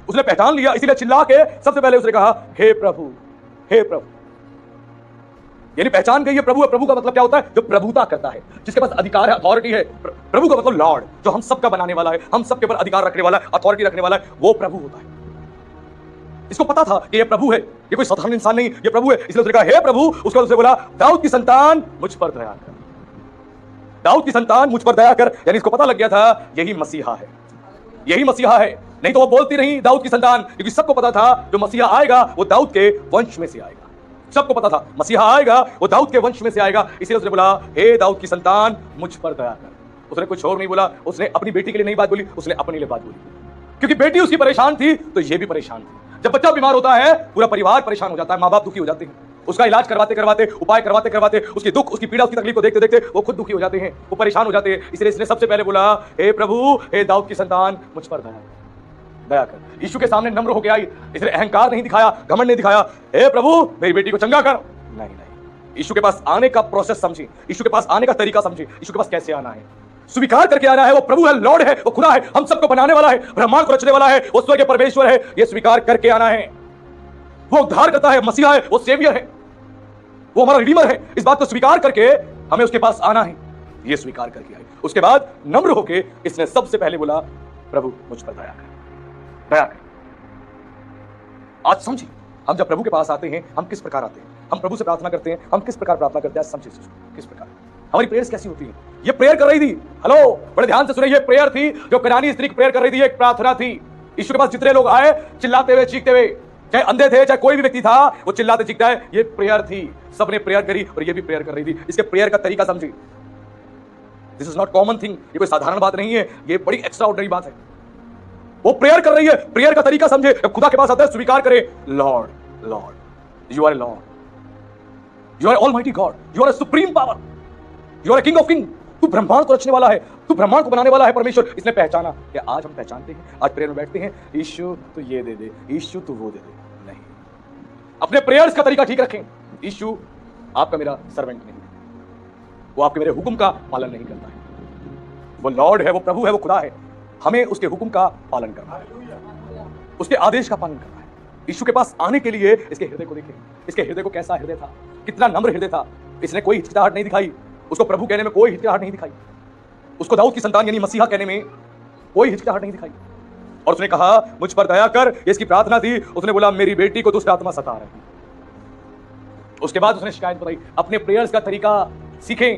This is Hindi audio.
उसने पहचान लिया, इसीलिए चिल्ला के सबसे पहले उसने कहा, हे प्रभु, हे प्रभु। यानी पहचान गई है प्रभु है। प्रभु का मतलब क्या होता है? जो प्रभुता करता है, जिसके पास अधिकार है, अथॉरिटी है। प्रभु का मतलब लॉर्ड, जो हम सबका बनाने वाला है, हम सबके ऊपर अधिकार रखने वाला है, अथॉरिटी रखने वाला है, वो प्रभु होता है। इसको पता था कि ये प्रभु है, ये कोई साधारण इंसान नहीं, ये प्रभु है। इसलिए उसने कहा, हे प्रभु। उसके बाद उसने बोला, दाऊद की संतान मुझ पर दया कर, दाऊद की संतान मुझ पर दया कर। यानी इसको पता लग गया था यही मसीहा है, यही मसीहा है। नहीं तो वो बोलती नहीं दाऊद की संतान, क्योंकि सबको पता था जो मसीहा आएगा वो दाऊद के वंश में से आएगा। सबको पता था मसीहा आएगा वो दाऊद के वंश में से आएगा। इसलिए उसने बोला, हे दाऊद की संतान मुझ पर दया कर। उसने कुछ और नहीं बोला, उसने अपनी बेटी के लिए नहीं बात बोली, उसने अपने लिए बात बोली, क्योंकि बेटी उसकी परेशान थी तो ये भी परेशान थी। जब बच्चा बीमार होता है पूरा परिवार परेशान हो जाता है, माँ बाप दुखी हो जाते हैं। उसका इलाज करवाते करवाते, उपाय करवाते करवाते, उसकी दुख, उसकी पीड़ा, उसकी तकलीफ को देखते देखते वो खुद दुखी हो जाते हैं, वो परेशान हो जाते हैं। इसलिए इसने सबसे पहले बोला, हे प्रभु, हे दाऊद की संतान मुझ पर दया कर। यीशु के सामने नम्र होकर आई, इसने अहंकार नहीं दिखाया, घमंड नहीं दिखाया। हे प्रभु, मेरी बेटी को चंगा कर। नहीं नहीं, यीशु के पास आने का प्रोसेस समझी, यीशु के पास आने का तरीका समझी, यीशु के पास कैसे आना है। स्वीकार करके आना है वो प्रभु है, लॉर्ड है, वो खुदा है, हम सबको बनाने वाला है, ब्रह्मांड को रचने वाला है, वो स्वर्ग के परमेश्वर है। ये स्वीकार करके आना है। वो उद्धार करता है, मसीहा है, वो सेवियर है, वो हमारा रिडीमर है। इस बात को स्वीकार करके हमें उसके पास आना है। ये स्वीकार करके आए। उसके बाद नम्र होके इसने सबसे पहले बोला, प्रभु मुझ पर दया कर, दया कर। आज समझिए, हम जब प्रभु के पास आते हैं हम किस प्रकार आते हैं, हम प्रभु से प्रार्थना करते हैं, हम किस प्रकार प्रार्थना करते हैं। समझिए किस प्रकार हमारी प्रेयर्स कैसी होती है। ये प्रेयर कर रही थी, हेलो बड़े ध्यान से सुनिए, ये प्रेयर थी जो कनानी स्त्री प्रेयर कर रही थी, एक प्रार्थना थी। यीशु के पास जितने लोग आए चिल्लाते हुए, चीखते हुए, चाहे अंधे थे चाहे कोई भी व्यक्ति था, वो चिल्लाते चीखता है, ये प्रेयर थी। सबने प्रेयर करी और ये भी प्रेयर कर रही थी। इसके प्रेयर का तरीका समझिए। This is not common thing, ये कोई साधारण बात नहीं है, ये बड़ी एक्स्ट्रा ऑर्डिनरी बात है। वो प्रेयर कर रही है, प्रेयर का तरीका समझे। जब खुदा के पास आता है स्वीकार करे, Lord Lord, you are a Lord, you are almighty God, you are a supreme power, you are a king of king. तू ब्रह्मांड को रचने वाला है, तू ब्रह्मांड को बनाने वाला है परमेश्वर। इसने पहचाना कि आज हम पहचानते हैं, आज प्रेयर में बैठते हैं, यीशु तू ये दे दे, यीशु तू वो दे दे। नहीं, अपने प्रेयर्स का तरीका ठीक रखें। यीशु आपका मेरा सर्वेंट नहीं, वो आपके मेरे हुक्म का पालन नहीं करता है। वो लॉर्ड है, वो प्रभु है, वो खुदा है। हमें उसके हुक्म का पालन करना है, उसके आदेश का पालन करना है। यीशु के पास आने के लिए इसके हृदय को देखें, इसके हृदय को कैसा हृदय था, कितना नम्र हृदय था। इसने कोई हिचकिचाहट नहीं दिखाई, उसको प्रभु कहने में कोई हिचकिचाहट नहीं दिखाई, उसको दाऊद की संतान यानी मसीहा कहने में कोई हिचकिचाहट नहीं दिखाई। और उसने कहा, मुझ पर दया कर, ये इसकी प्रार्थना थी। उसने बोला, मेरी बेटी को दुष्ट आत्मा सता रही। उसके बाद उसने शिकायत बताई। अपने प्रेयर्स का तरीका सीखें।